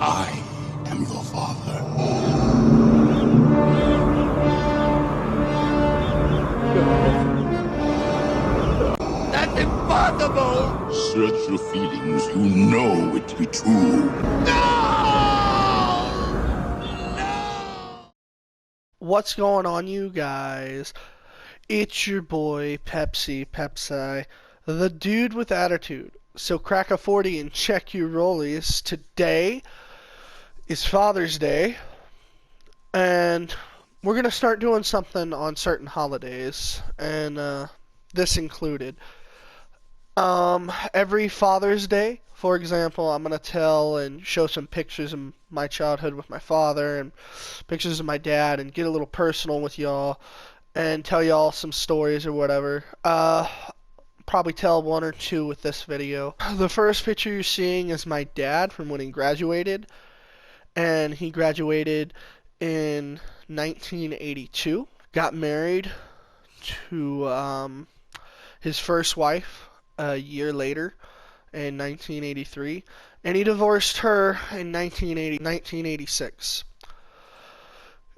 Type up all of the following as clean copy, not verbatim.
I am your father. That's impossible! Search your feelings. You know it to be true. No! No! What's going on, you guys? It's your boy Pepsi, the dude with attitude. So crack a 40 and check your rollies. Today is Father's Day, and we're gonna start doing something on certain holidays, and this included. Every Father's Day, for example, I'm gonna tell and show some pictures of my childhood with my father and pictures of my dad and get a little personal with y'all and tell y'all some stories or whatever. Probably tell one or two with this video. The first picture you're seeing is my dad from when he graduated, and he graduated in 1982. Got married to his first wife a year later in 1983, and he divorced her in 1986.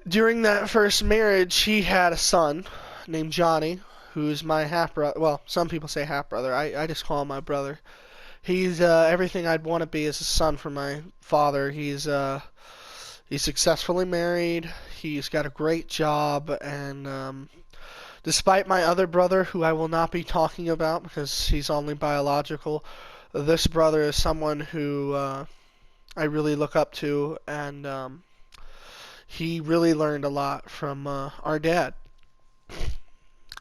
During that first marriage, he had a son named Johnny, who's my half-brother. Well, some people say half-brother. I just call him my brother. He's everything I'd want to be as a son for my father. He's successfully married. He's got a great job, and despite my other brother, who I will not be talking about because he's only biological, this brother is someone who I really look up to, and he really learned a lot from our dad.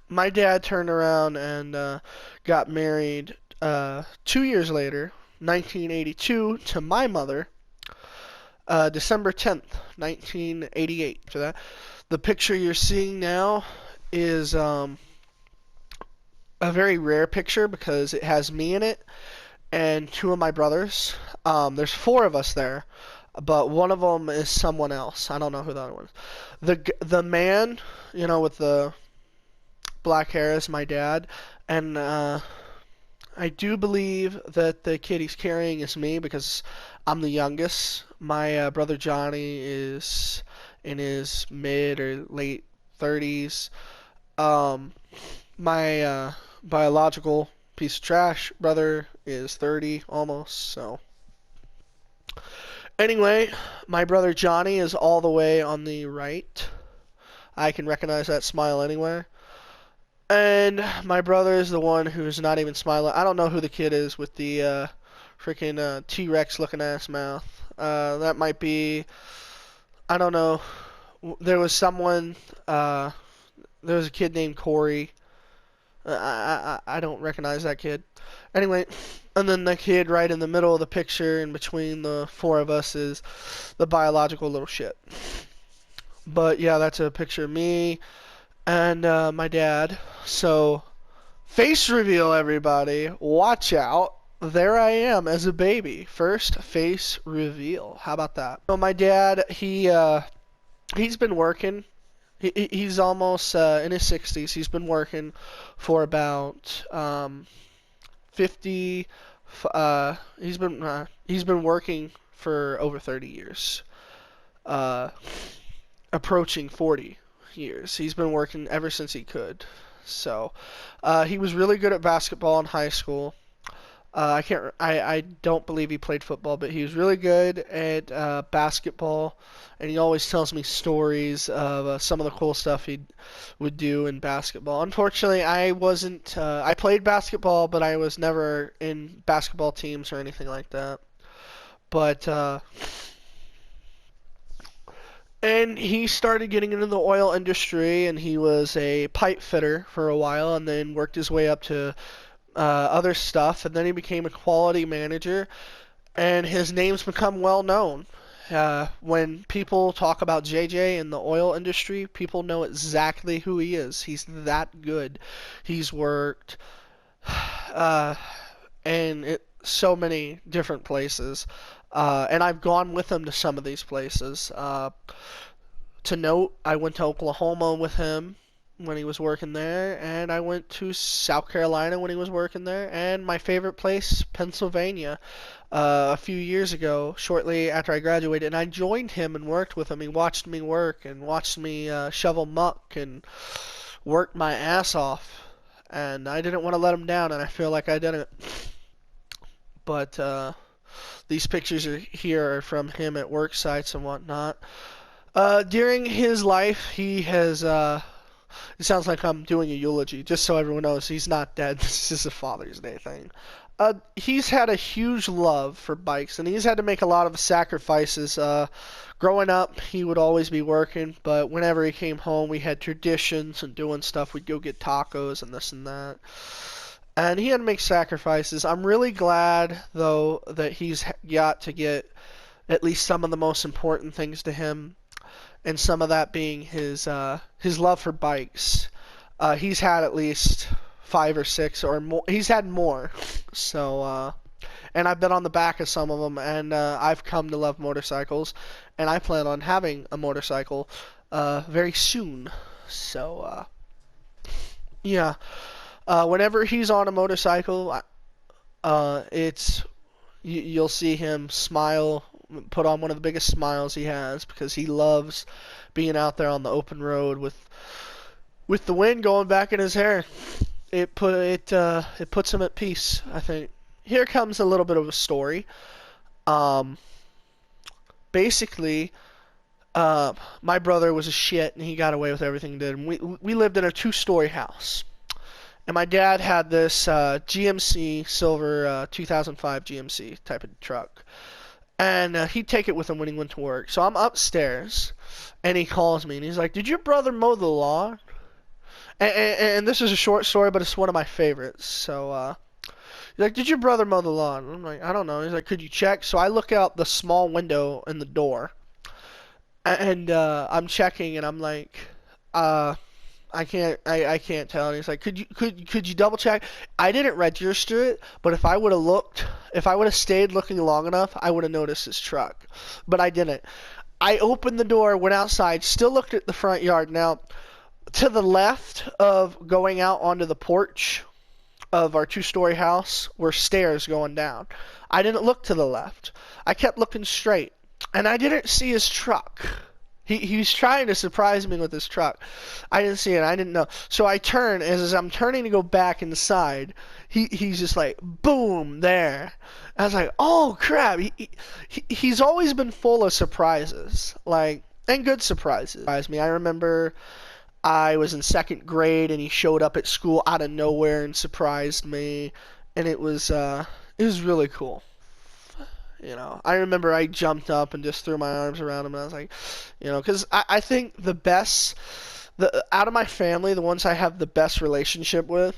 My dad turned around and got married 2 years later, 1982, to my mother, December 10th, 1988. For that, the picture you're seeing now is a very rare picture because it has me in it and two of my brothers. There's four of us there, but one of them is someone else. I don't know who the other one is. The man, you know, with the black hair is my dad, and I do believe that the kid he's carrying is me because I'm the youngest. My brother Johnny is in his mid or late 30s. My biological piece of trash brother is 30 almost, so. Anyway, my brother Johnny is all the way on the right. I can recognize that smile anywhere. And my brother is the one who's not even smiling. I don't know who the kid is with the freaking T-Rex looking ass mouth. That might be, I don't know. There was someone, there was a kid named Corey. I don't recognize that kid. Anyway, and then the kid right in the middle of the picture in between the four of us is the biological little shit. But yeah, that's a picture of me and my dad. So, face reveal, everybody. Watch out. There I am as a baby. First face reveal. How about that? So my dad, he's been working. He's almost in his 60s. He's been working for about 50. He's been working for over 30 years. Approaching 40 years. He's been working ever since he could. So, he was really good at basketball in high school. I don't believe he played football, but he was really good at basketball, and he always tells me stories of some of the cool stuff he would do in basketball. Unfortunately, I wasn't. I played basketball, but I was never in basketball teams or anything like that. But and he started getting into the oil industry, and he was a pipe fitter for a while, and then worked his way up to other stuff, and then he became a quality manager, and his name's become well known. When people talk about JJ in the oil industry, people know exactly who he is. He's that good. He's worked in so many different places, and I've gone with him to some of these places. To note, I went to Oklahoma with him when he was working there, and I went to South Carolina when he was working there, and my favorite place, Pennsylvania, a few years ago, shortly after I graduated, and I joined him and worked with him. He watched me work and watched me shovel muck and work my ass off, and I didn't want to let him down, and I feel like I didn't. But these pictures here are from him at work sites and whatnot. During his life, he has, it sounds like I'm doing a eulogy, just so everyone knows he's not dead. This is just a Father's Day thing. He's had a huge love for bikes, and he's had to make a lot of sacrifices. Growing up, he would always be working, but whenever he came home, we had traditions and doing stuff. We'd go get tacos and this and that. And he had to make sacrifices. I'm really glad, though, that he's got to get at least some of the most important things to him, and some of that being his love for bikes. He's had at least 5 or 6 or more. He's had more. So, and I've been on the back of some of them, and I've come to love motorcycles, and I plan on having a motorcycle very soon. So, yeah. Whenever he's on a motorcycle, you'll see him smile, put on one of the biggest smiles he has, because he loves being out there on the open road with the wind going back in his hair. It puts him at peace, I think. Here comes a little bit of a story. Basically, my brother was a shit, and he got away with everything he did. And we lived in a 2-story house. And my dad had this GMC silver 2005 GMC type of truck. And he'd take it with him when he went to work. So I'm upstairs, and he calls me, and he's like, "Did your brother mow the lawn?" And this is a short story, but it's one of my favorites. So he's like, "Did your brother mow the lawn?" And I'm like, "I don't know." He's like, "Could you check?" So I look out the small window in the door, and I'm checking, and I'm like, I can't tell. And he's like, could you double check? I didn't register it, but if I would have stayed looking long enough, I would have noticed his truck. But I didn't. I opened the door, went outside, still looked at the front yard. Now, to the left of going out onto the porch of our 2-story house were stairs going down. I didn't look to the left. I kept looking straight, and I didn't see his truck. He was trying to surprise me with his truck. I didn't see it. I didn't know. So I turn. As I'm turning to go back inside, he's just like, boom, there. I was like, oh, crap. He's always been full of surprises, and good surprises. I remember I was in 2nd grade, and he showed up at school out of nowhere and surprised me, and it was really cool. You know, I remember I jumped up and just threw my arms around him, and I was like, because I think out of my family, the ones I have the best relationship with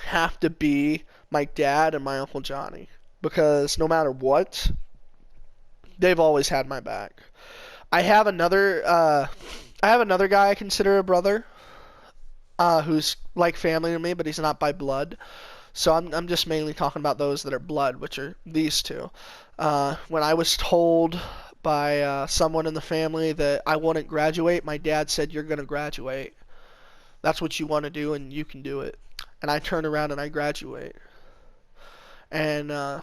have to be my dad and my Uncle Johnny, because no matter what, they've always had my back. I have another guy I consider a brother, who's like family to me, but he's not by blood. So I'm just mainly talking about those that are blood, which are these two. When I was told by someone in the family that I wouldn't graduate, my dad said, "You're going to graduate. That's what you want to do, and you can do it." And I turn around and I graduate. And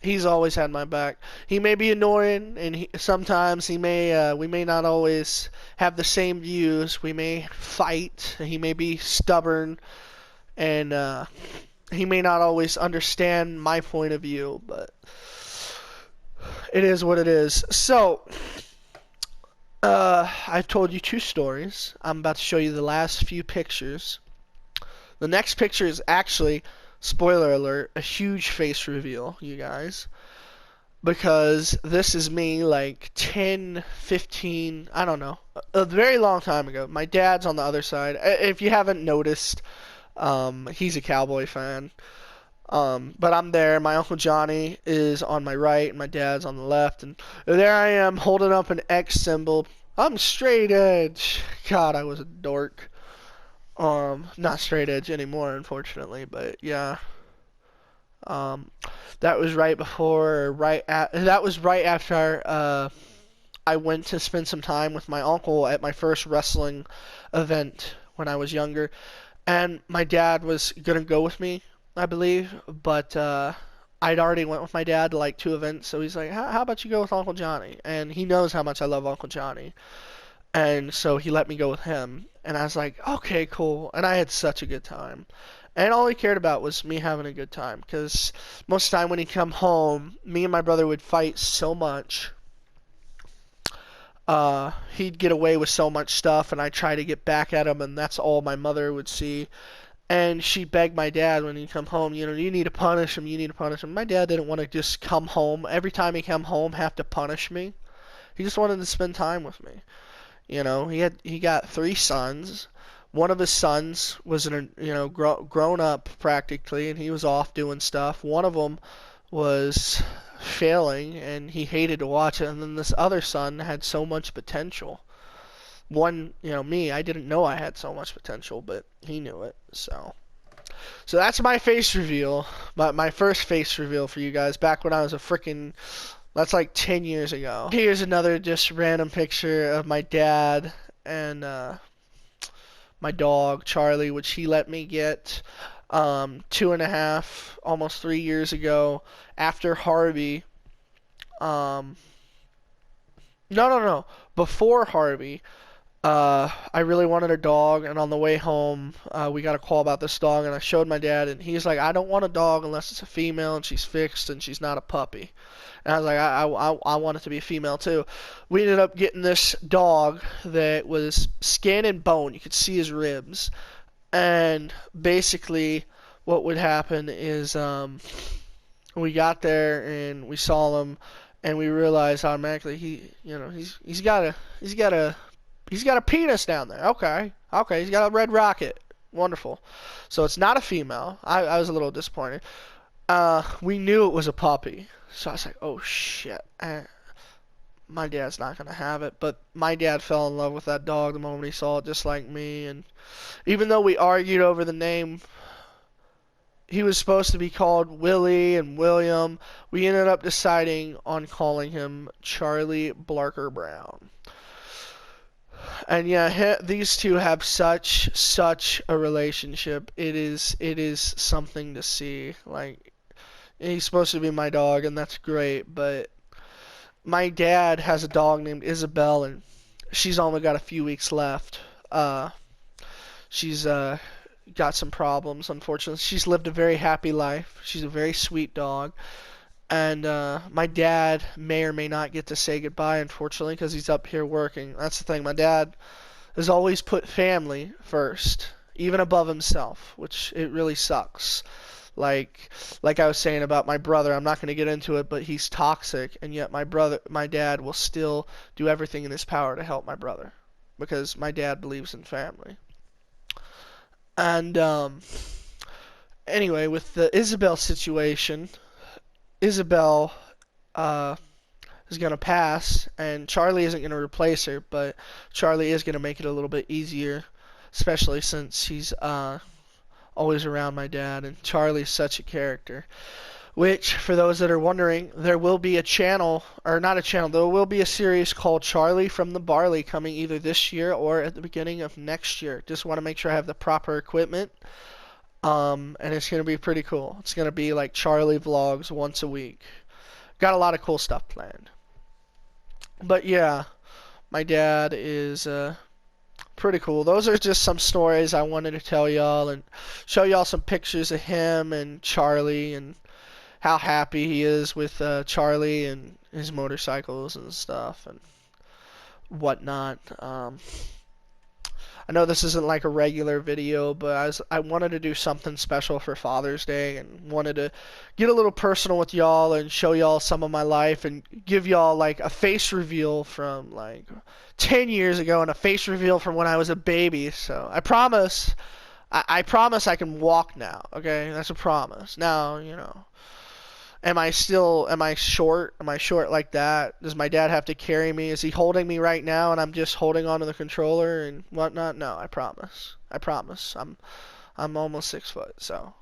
he's always had my back. He may be annoying, and sometimes we may not always have the same views. We may fight. He may be stubborn, and he may not always understand my point of view, but it is what it is. So, I've told you 2 stories. I'm about to show you the last few pictures. The next picture is actually, spoiler alert, a huge face reveal, you guys. Because this is me like 10, 15, I don't know, a very long time ago. My dad's on the other side. If you haven't noticed, he's a Cowboy fan. But I'm there. My Uncle Johnny is on my right, and my dad's on the left. And there I am holding up an X symbol. I'm straight edge. God, I was a dork. Not straight edge anymore, unfortunately, but yeah. That was right after I went to spend some time with my uncle at my first wrestling event when I was younger, and my dad was gonna go with me, I believe, but I'd already went with my dad to like 2 events, so he's like, how about you go with Uncle Johnny? And he knows how much I love Uncle Johnny, and so he let me go with him, and I was like, okay, cool, and I had such a good time. And all he cared about was me having a good time, because most of the time when he'd come home, me and my brother would fight so much. He'd get away with so much stuff, and I'd try to get back at him, and that's all my mother would see. And she begged my dad when he'd come home, you know, you need to punish him, you need to punish him. My dad didn't want to just come home, every time he come home, have to punish me. He just wanted to spend time with me. You know, he got 3 sons. One of his sons was grown up practically, and he was off doing stuff. One of them was failing, and he hated to watch it. And then this other son had so much potential. One, me, I didn't know I had so much potential, but he knew it. So that's my face reveal. My first face reveal for you guys back when I was that's like 10 years ago. Here's another just random picture of my dad and my dog, Charlie, which he let me get 2.5, almost 3 years ago after Harvey. No. Before Harvey, I really wanted a dog, and on the way home, we got a call about this dog, and I showed my dad, and he's like, I don't want a dog unless it's a female, and she's fixed, and she's not a puppy. And I was like, I want it to be a female, too. We ended up getting this dog that was skin and bone. You could see his ribs. And basically, what would happen is we got there, and we saw him, and we realized automatically he's got a penis down there. Okay, he's got a red rocket. Wonderful. So it's not a female. I was a little disappointed. We knew it was a puppy. So I was like, oh shit. My dad's not going to have it. But my dad fell in love with that dog the moment he saw it, just like me. And even though we argued over the name, he was supposed to be called Willie and William. We ended up deciding on calling him Charlie Blarker Brown. And yeah, these two have such a relationship. It is something to see. Like, he's supposed to be my dog, and that's great. But my dad has a dog named Isabel, and she's only got a few weeks left. She's got some problems, unfortunately. She's lived a very happy life. She's a very sweet dog. And my dad may or may not get to say goodbye, unfortunately, because he's up here working. That's the thing. My dad has always put family first, even above himself, which it really sucks. Like I was saying about my brother, I'm not going to get into it, but he's toxic, and yet my dad will still do everything in his power to help my brother, because my dad believes in family. And anyway, with the Isabel situation, Isabel is going to pass, and Charlie isn't going to replace her, but Charlie is going to make it a little bit easier, especially since he's always around my dad, and Charlie's such a character. Which, for those that are wondering, there will be a channel, or not a channel, there will be a series called Charlie from the Barley coming either this year or at the beginning of next year. Just want to make sure I have the proper equipment. And it's going to be pretty cool. It's going to be like Charlie vlogs once a week. Got a lot of cool stuff planned. But yeah, my dad is pretty cool. Those are just some stories I wanted to tell y'all and show y'all some pictures of him and Charlie and how happy he is with Charlie and his motorcycles and stuff and whatnot. I know this isn't like a regular video, but I wanted to do something special for Father's Day and wanted to get a little personal with y'all and show y'all some of my life and give y'all like a face reveal from like 10 years ago and a face reveal from when I was a baby. So I promise I can walk now, okay? That's a promise. Now, am I short? Am I short like that? Does my dad have to carry me? Is he holding me right now and I'm just holding onto the controller and whatnot? No, I promise. I'm almost 6 foot, so.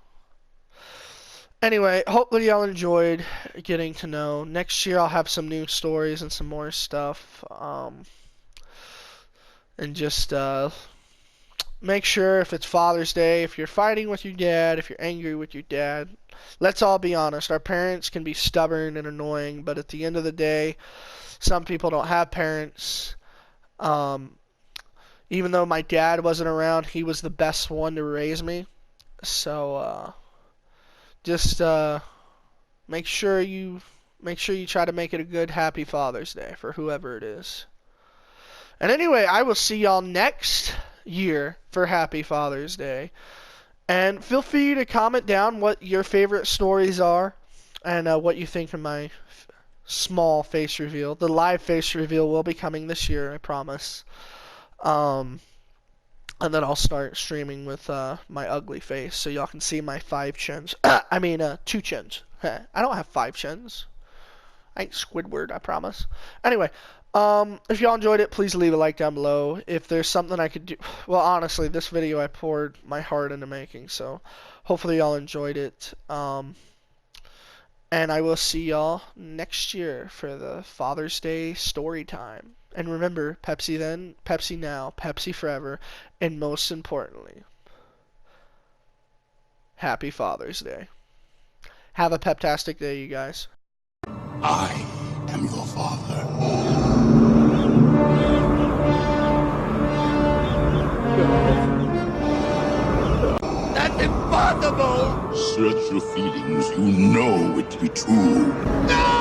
Anyway, hopefully y'all enjoyed getting to know. Next year I'll have some new stories and some more stuff. And just make sure if it's Father's Day, if you're fighting with your dad, if you're angry with your dad, let's all be honest. Our parents can be stubborn and annoying, but at the end of the day, some people don't have parents. Even though my dad wasn't around, he was the best one to raise me. So just make sure you try to make it a good, happy Father's Day for whoever it is. And anyway, I will see y'all next year for Happy Father's Day. And feel free to comment down what your favorite stories are and what you think of my small face reveal. The live face reveal will be coming this year, I promise. And then I'll start streaming with my ugly face so y'all can see my 5 chins. I mean, 2 chins. I don't have 5 chins. I ain't Squidward, I promise. Anyway, if y'all enjoyed it, please leave a like down below. If there's something I could do... Well, honestly, this video I poured my heart into making, so hopefully y'all enjoyed it. And I will see y'all next year for the Father's Day story time. And remember, Pepsi then, Pepsi now, Pepsi forever, and most importantly, Happy Father's Day. Have a peptastic day, you guys. I am your father. That's impossible! Search your feelings. You know it to be true. No!